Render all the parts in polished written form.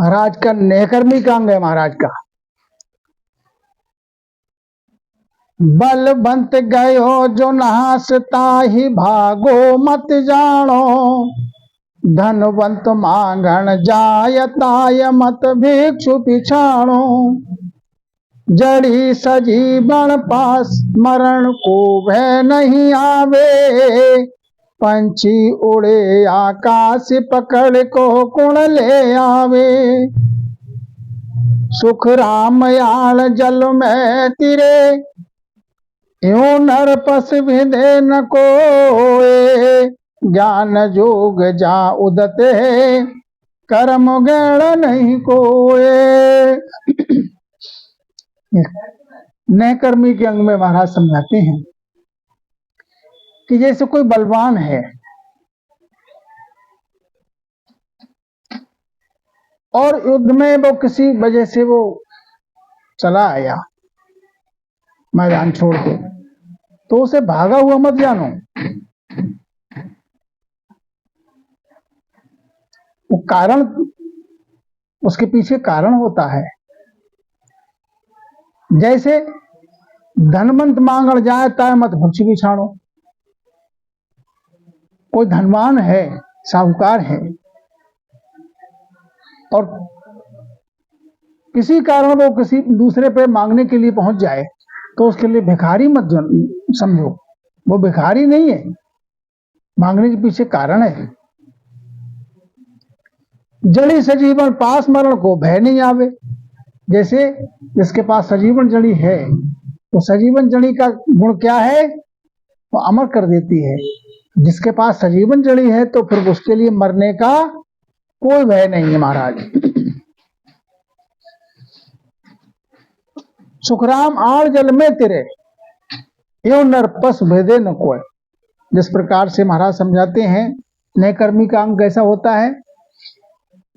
महाराज का नेकर्मी का अंग है महाराज का। बलवंत गयो जो नासता ही भागो मत जानो, धनवंत मांगण जायताय मत भिक्षु पिछाणो। जड़ी सजीवन पास मरण को भय नहीं आवे, पंछी उड़े आकाश पकड़ को कुण ले आवे। सुख राम याल जल में तिरे, यूं नर पस विदे न कोए। ज्ञान जोग जा उदत है, कर्म गण नहीं कोए। नहकर्मी के अंग में महाराज समझाते हैं कि जैसे कोई बलवान है और युद्ध में वो किसी वजह से वो चला आया मैदान छोड़ के, तो उसे भागा हुआ मत जानो। वो कारण, उसके पीछे कारण होता है। जैसे धनवंत मांगण जाए ताय मत भिक्षु बिछाणो। कोई धनवान है, साहूकार है, और किसी कारण वो किसी दूसरे पे मांगने के लिए पहुंच जाए, तो उसके लिए भिखारी मत समझो। वो भिखारी नहीं है, मांगने के पीछे कारण है। जड़ी सजीवन पास मरण को भय नहीं आवे। जैसे जिसके पास सजीवन जड़ी है, तो सजीवन जड़ी का गुण क्या है? वो अमर कर देती है। जिसके पास सजीवन जड़ी है तो फिर उसके लिए मरने का कोई भय नहीं है महाराज। सुखराम आड़ जल में तिरे, यो नर पस भेदे न कोय। जिस प्रकार से महाराज समझाते हैं, नहकर्मी का अंग कैसा होता है?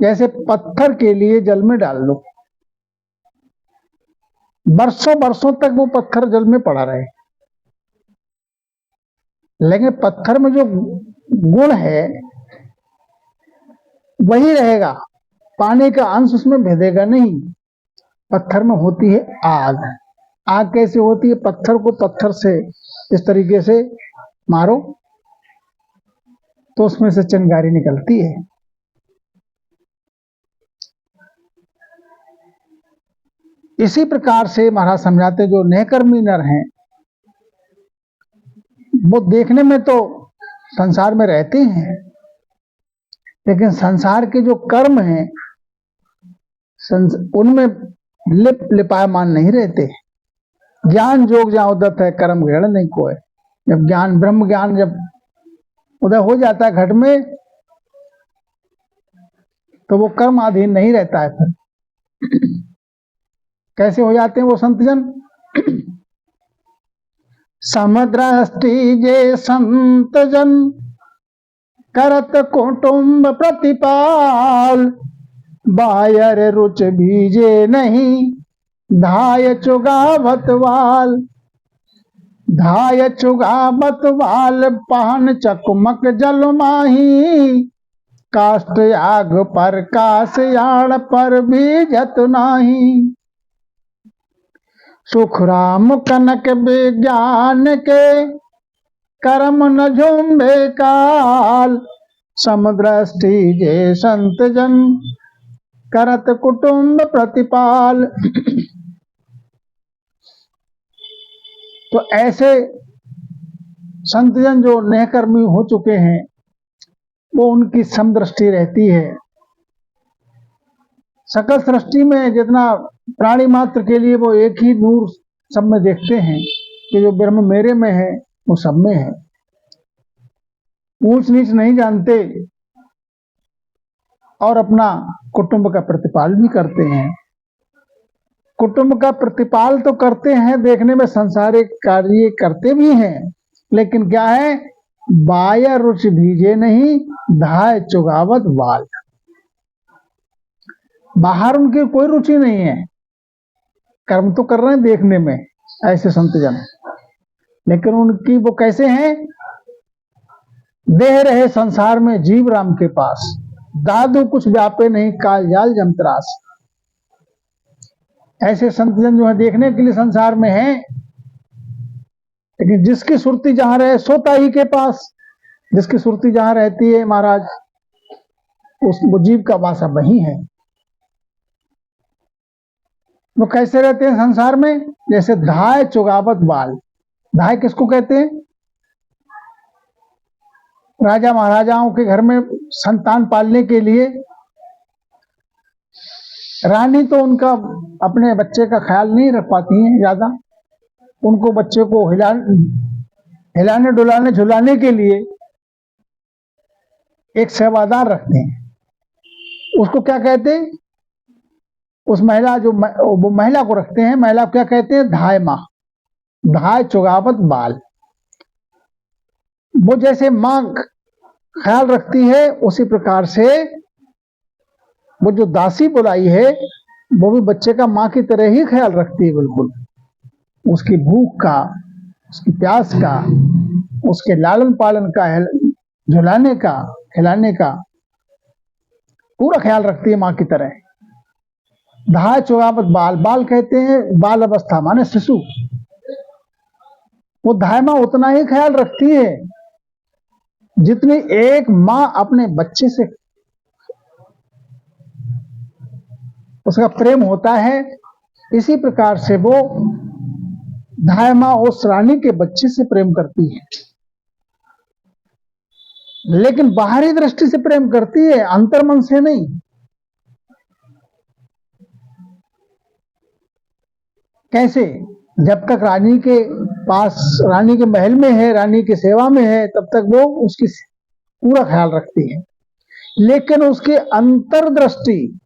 जैसे पत्थर के लिए जल में डाल लो, बरसों बरसों तक वो पत्थर जल में पड़ा रहे, लेकिन पत्थर में जो गुण है वही रहेगा, पानी का अंश उसमें भेदेगा नहीं। पत्थर में होती है आग। आग कैसे होती है? पत्थर को पत्थर से इस तरीके से मारो तो उसमें से चिंगारी निकलती है। इसी प्रकार से महाराज समझाते, जो नहकर्मी नर हैं वो देखने में तो संसार में रहते हैं, लेकिन संसार के जो कर्म हैं उनमें लिपायमान नहीं रहते। ज्ञान जोग जहां उदत है, कर्म ग्रहण नहीं कोय। जब ज्ञान, ब्रह्म ज्ञान जब उदय हो जाता है घट में, तो वो कर्म अधीन नहीं रहता है। फिर कैसे हो जाते हैं वो संतजन? समुद्रष्टि जे संतजन, करत कुटुंब प्रतिपाल। बायर रुच बीजे नहीं, धाय चुगावत वाल। धाय चुगावत वाल, पान चकमक जल माही। काष्ठ आग पर काश याड़ पर भी जत नाही। सुख राम कनक विज्ञान के, कर्म न झुम्बे काल। समुद्रष्टि जे संत जन, करत कुटुंब प्रतिपाल। तो ऐसे संतजन जो नहकर्मी हो चुके हैं, वो उनकी समदृष्टि रहती है। सकल सृष्टि में जितना प्राणी मात्र के लिए वो एक ही नूर सब में देखते हैं कि जो ब्रह्म मेरे में है वो सब में है। ऊंच नीच नहीं जानते और अपना कुटुंब का प्रतिपाल भी करते हैं। कुटुंब का प्रतिपाल तो करते हैं, देखने में संसारिक कार्य करते भी हैं, लेकिन क्या है? बाया रुचि भीजे नहीं, धाय चुगावत वाल। बाहर उनकी कोई रुचि नहीं है, कर्म तो कर रहे हैं देखने में ऐसे संतजन, लेकिन उनकी वो कैसे हैं? देह रहे संसार में जीव राम के पास, दादू कुछ व्यापे नहीं, काल जाल जमतरास। ऐसे संतजन जो है देखने के लिए संसार में है, लेकिन जिसकी सुरती जहां रहे सोता ही के पास, जिसकी सुरती जहां रहती है महाराज उस जीव का वासा वही है। वो कैसे रहते हैं संसार में? जैसे धाय चुगावत बाल। धाय किसको कहते हैं? राजा महाराजाओं के घर में संतान पालने के लिए रानी तो उनका अपने बच्चे का ख्याल नहीं रख पाती हैं ज्यादा, उनको बच्चे को हिलाने डुलाने झुलाने के लिए एक सेवादार रखते हैं। उसको क्या कहते हैं? उस महिला जो वो महिला को रखते हैं, महिला को क्या कहते हैं? धाय माँ, धाय चुगावत बाल। वो जैसे माँ ख्याल रखती है उसी प्रकार से वो जो दासी बुलाई है वो भी बच्चे का माँ की तरह ही ख्याल रखती है, बिल्कुल उसकी भूख का, उसकी प्यास का, उसके लालन पालन का, झुलाने का, खिलाने का पूरा ख्याल रखती है माँ की तरह। धाय चुगावत बाल, बाल कहते हैं बाल अवस्था माने शिशु। वो धाय माँ उतना ही ख्याल रखती है जितनी एक माँ अपने बच्चे से उसका प्रेम होता है, इसी प्रकार से वो धाय माँ उस रानी के बच्चे से प्रेम करती है। लेकिन बाहरी दृष्टि से प्रेम करती है, अंतर्मन से नहीं। कैसे? जब तक रानी के पास, रानी के महल में है, रानी की सेवा में है, तब तक वो उसकी पूरा ख्याल रखती है। लेकिन उसकी अंतर्दृष्टि,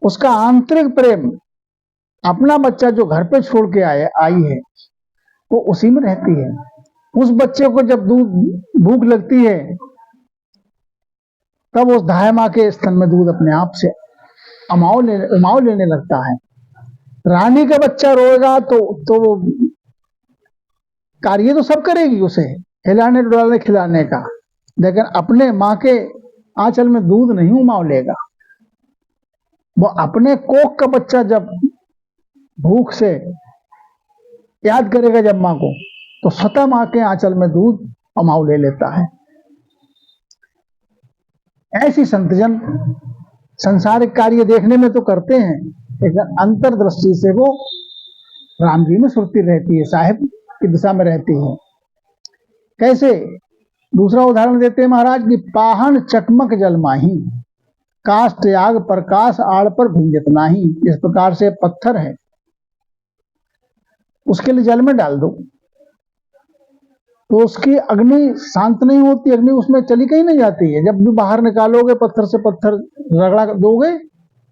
उसका आंतरिक प्रेम, अपना बच्चा जो घर पे छोड़ के आई है वो उसी में रहती है। उस बच्चे को जब दूध भूख लगती है तब उस धाय माँ के स्तन में दूध अपने आप से उमाव लेने लगता है। रानी का बच्चा रोएगा तो वो कार्य तो सब करेगी उसे, हिलाने डुलाने खिलाने का, लेकिन अपने माँ के आंचल में दूध नहीं उमाव लेगा। वो अपने कोख का बच्चा जब भूख से याद करेगा जब माँ को, तो स्वतः माँ के आंचल में दूध उमाव ले लेता है। ऐसी संतजन संसारिक कार्य देखने में तो करते हैं, लेकिन अंतर्दृष्टि से वो राम जी में सुरती रहती है, साहिब की दिशा में रहती है। कैसे? दूसरा उदाहरण देते हैं महाराज की, पाहन चकमक जल माही, काष्ठ याग प्रकाश आड़ पर भिंजत नाही। इस प्रकार से पत्थर है, उसके लिए जल में डाल दो तो उसकी अग्नि शांत नहीं होती, अग्नि उसमें चली कहीं नहीं जाती है। जब भी बाहर निकालोगे, पत्थर से पत्थर रगड़ा दोगे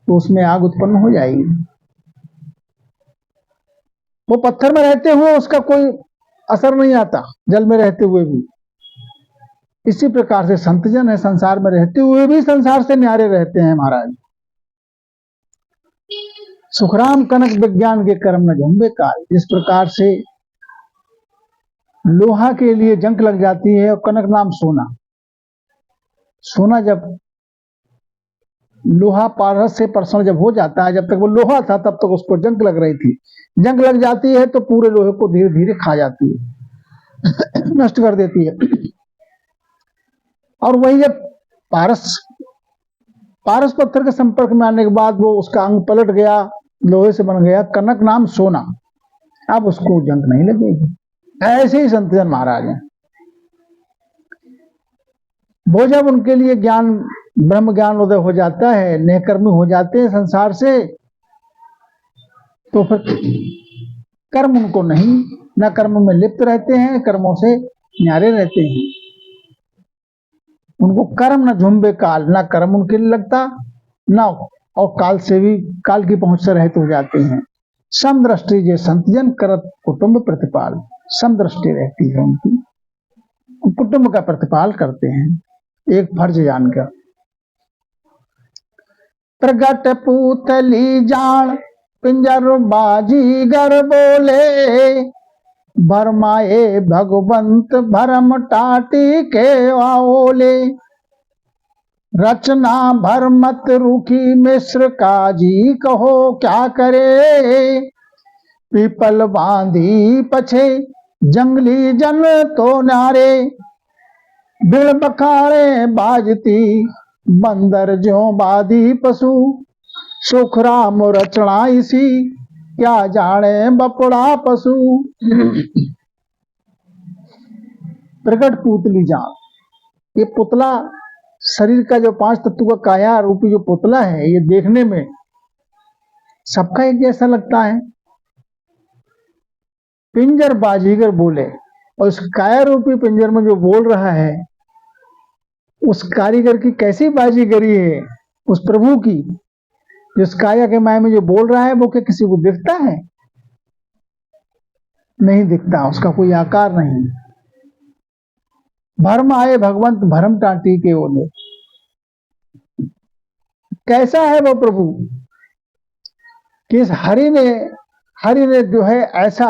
तो उसमें आग उत्पन्न हो जाएगी। वो पत्थर में रहते हुए उसका कोई असर नहीं आता, जल में रहते हुए भी। इसी प्रकार से संतजन है, संसार में रहते हुए भी संसार से न्यारे रहते हैं महाराज। सुखराम कनक विज्ञान के कर्म न झुंबे काल। जिस प्रकार से लोहा के लिए जंग लग जाती है और कनक नाम सोना, सोना जब लोहा पारस से परसण जब हो जाता है, जब तक वो लोहा था तब तक उसको जंग लग रही थी, जंग लग जाती है तो पूरे लोहे को धीरे धीरे खा जाती है, नष्ट कर देती है। और वही जब पारस पत्थर के संपर्क में आने के बाद वो उसका अंग पलट गया, लोहे से बन गया कनक नाम सोना, अब उसको जंग नहीं लगेगी। ऐसे ही संतजन महाराज हैं। वो जब उनके लिए ज्ञान, ब्रह्म ज्ञान उदय हो जाता है, नेकर्मी हो जाते हैं संसार से, तो फिर कर्म उनको नहीं, न कर्म में लिप्त रहते हैं, कर्मों से न्यारे रहते हैं। उनको कर्म न झुंबे काल, ना कर्म उनके लिए लगता ना, और काल से भी, काल की पहुंच से रहित हो जाते हैं। समदृष्टि जे संतजन करत कुटुंब प्रतिपाल, समदृष्टि रहती है उनकी, कुटुंब का प्रतिपाल करते हैं एक फर्ज जानकर। प्रगट पूतली जान पिंजर बाजी गर बोले, भरमाए भगवंत भरम टाटी के आओले। रचना भर मत रूखी मिश्र काजी कहो क्या करे। पीपल बांधी पछे जंगली जन तो नारे। बिड़ बखाड़े बाजती बंदर ज्यों बाधी पशु। सुख राम रचना इसी क्या जाने बपड़ा पशु। प्रकट पुतली जान, ये पुतला शरीर का जो 5 तत्व का काया रूपी जो पुतला है, ये देखने में सबका एक जैसा लगता है। पिंजर बाजीगर बोले, और उस काया रूपी पिंजर में जो बोल रहा है, उस कारीगर की कैसी बाजीगरी है, उस प्रभु की। जिस काया के माया में जो बोल रहा है, वो क्या किसी को दिखता है? नहीं दिखता, उसका कोई आकार नहीं। भरम आए भगवंत भरम टांटी के ओले। कैसा है वो प्रभु कि इस हरि ने जो है ऐसा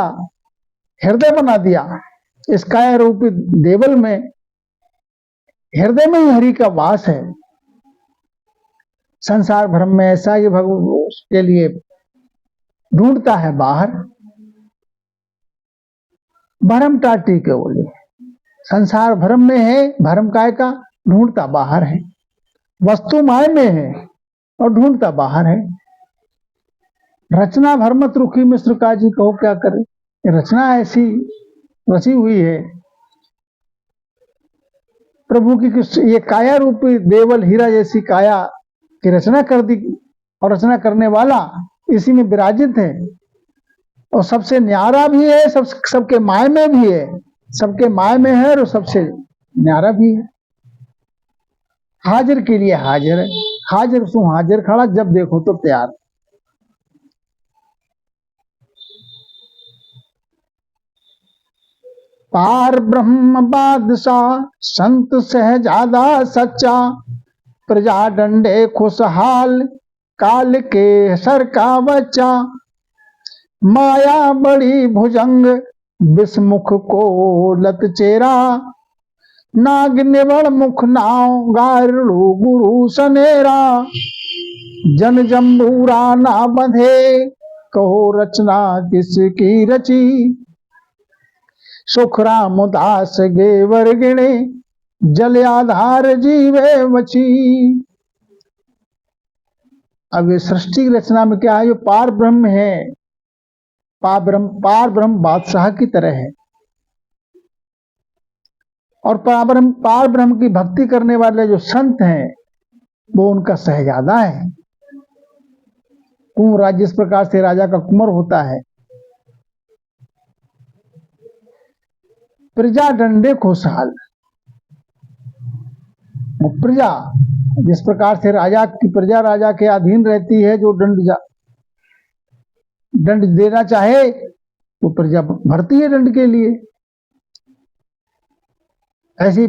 हृदय बना दिया। इस काया रूपी देवल में, हृदय में ही हरि का वास है। संसार भ्रम में ऐसा ये भगवान उसके लिए ढूंढता है बाहर। भरम टाटी के ओले, संसार भ्रम में है, भरम काय का ढूंढता बाहर है। वस्तु माय में है और ढूंढता बाहर है। रचना भरमत रुखी मिश्र काजी कहो क्या करे। रचना ऐसी रची हुई है प्रभु की, ये काया रूपी देवल हीरा जैसी काया की रचना कर दी, और रचना करने वाला इसी में विराजित है। और सबसे न्यारा भी है, सबके माय में भी है, सबके माय में है और सबसे न्यारा भी है। हाजिर के लिए हाजिर है, हाजिर सु हाजिर खड़ा, जब देखो तो तैयार। पार ब्रह्म बादशाह संत सहजादा सच्चा। प्रजा डंडे खुशहाल काल के सर का बच्चा। माया बड़ी भुजंग विस्मुख को लत चेरा। नाग निवण मुख नाव गारू गुरु सनेरा। जन जम्बूरा ना बंधे कहो रचना किसकी रची। सुख राम दास गेवर गिणे जल आधार जीवे मची। अब ये सृष्टि की रचना में क्या है? जो पार ब्रह्म है, पार ब्रह्म बादशाह की तरह है। और पार ब्रह्म की भक्ति करने वाले जो संत हैं, वो उनका सहजादा है। कुंवर राज्य, जिस प्रकार से राजा का कुंवर होता है। प्रजा डंडे खुशहाल, प्रजा जिस प्रकार से राजा की प्रजा राजा के अधीन रहती है, जो दंड देना चाहे वो प्रजा भरती है दंड के लिए। ऐसी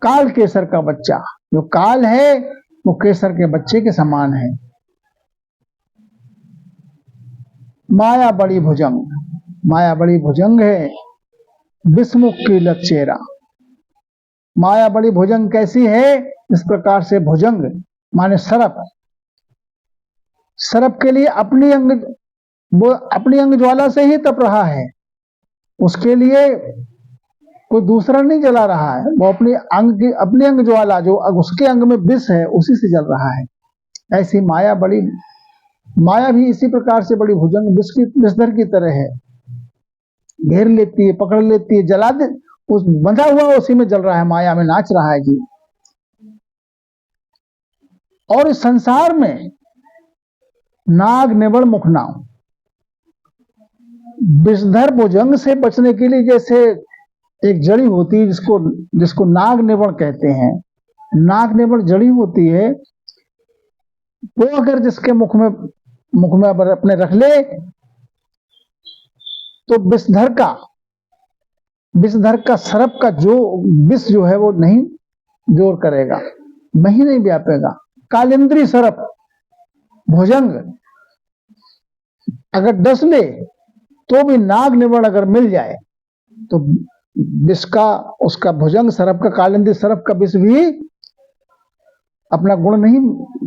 काल केसर का बच्चा, जो काल है वो केसर के बच्चे के समान है। माया बड़ी भुजंग, माया बड़ी भुजंग है, विस्मुख की लत चेरा। माया बड़ी भुजंग कैसी है? इस प्रकार से भुजंग माने सरप। सरप के लिए वो अपनी अंग ज्वाला से ही तप रहा है। उसके लिए कोई दूसरा नहीं जला रहा है, वो अपनी अंग ज्वाला जो उसके अंग में विष है, उसी से जल रहा है। ऐसी माया भी इसी प्रकार से बड़ी भुजंग विषधर की तरह है। घेर लेती है, पकड़ लेती है, जला दे, उस बंधा हुआ उसी में जल रहा है, माया में नाच रहा है जी। और इस संसार में नाग निवण मुखनाव, विषधर भुजंग से बचने के लिए जैसे एक जड़ी होती है जिसको नाग निवण कहते हैं। नाग निवण जड़ी होती है, वो अगर जिसके मुख में अपने रख ले तो विषधर का सरप का जो विष जो है वो नहीं जोर करेगा, नहीं व्यापेगा। कालिंद्री सरप भुजंग अगर डस ले तो भी नाग निवण अगर मिल जाए तो विष का, उसका भुजंग सरप का, कालिंद्री सरप का विष भी अपना गुण नहीं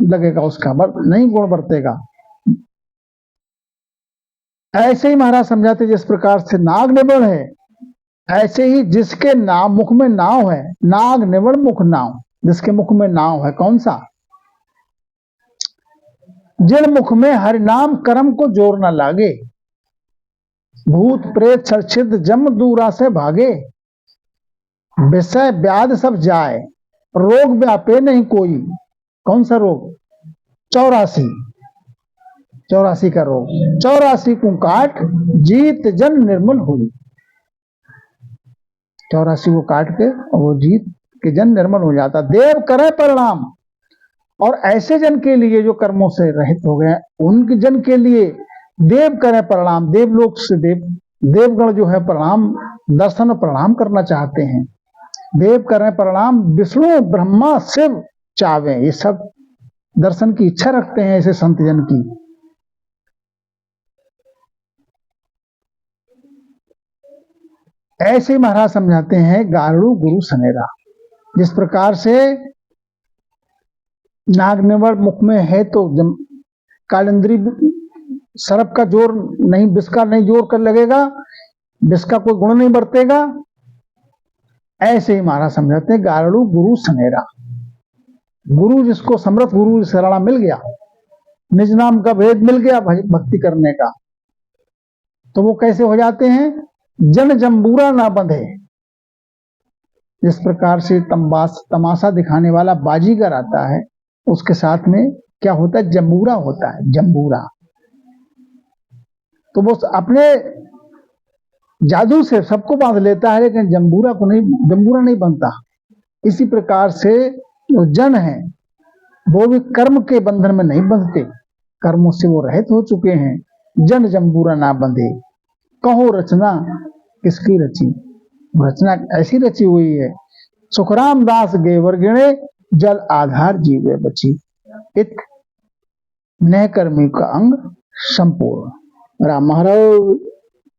लगेगा, उसका नहीं गुण बरतेगा। ऐसे ही महाराज समझाते जिस प्रकार से नाग निवण है, ऐसे ही जिसके नाव मुख में नाव है, नाग निवण मुख नाव, जिसके मुख में नाव है, कौन सा? जिन मुख में हरि नाम कर्म को जोर न लागे, भूत प्रेत छर्छिद जम दूरा से भागे, विषय व्याध सब जाए, रोग व्यापे नहीं कोई। कौन सा रोग? 84 का रोग। 84 को काट जीत जन निर्मल हुई। 84 को काट के और वो जीत के जन निर्मल हो जाता। देव करे परिणाम, और ऐसे जन के लिए जो कर्मों से रहित हो गए, उनके जन के लिए देव करे परिणाम। देवलोक से देवगण जो है प्रणाम, दर्शन और प्रणाम करना चाहते हैं। देव करें प्रणाम, विष्णु ब्रह्मा शिव चावे, ये सब दर्शन की इच्छा रखते हैं ऐसे संत जन की। ऐसे ही महाराज समझाते हैं गारुड़ गुरु सनेरा। जिस प्रकार से नागनिवण मुख में है तो कालिंद्री सर्प का जोर नहीं, विष का नहीं जोर कर लगेगा, विष का कोई गुण नहीं बरतेगा। ऐसे ही महाराज समझाते हैं गारुड़ गुरु सनेरा। गुरु जिसको समर्थ गुरु शरणा मिल गया, निज नाम का भेद मिल गया भक्ति करने का, तो वो कैसे हो जाते हैं? जन जंबूरा ना बंधे। जिस प्रकार से तमाशा दिखाने वाला बाजीगर आता है, उसके साथ में क्या होता है? जंबूरा होता है, जंबूरा। तो वो अपने जादू से सबको बांध लेता है, लेकिन जंबूरा नहीं बनता। इसी प्रकार से जो जन है वो भी कर्म के बंधन में नहीं बंधते, कर्मों से वो रहित हो चुके हैं। जन जंबूरा ना बंधे, कहो रचना किसकी रची? रचना ऐसी रची हुई है, सुखराम दास गेवर गिणे, जल आधार जीवे बची, इत नह कर्मी का अंग संपूर्ण। राम महाराज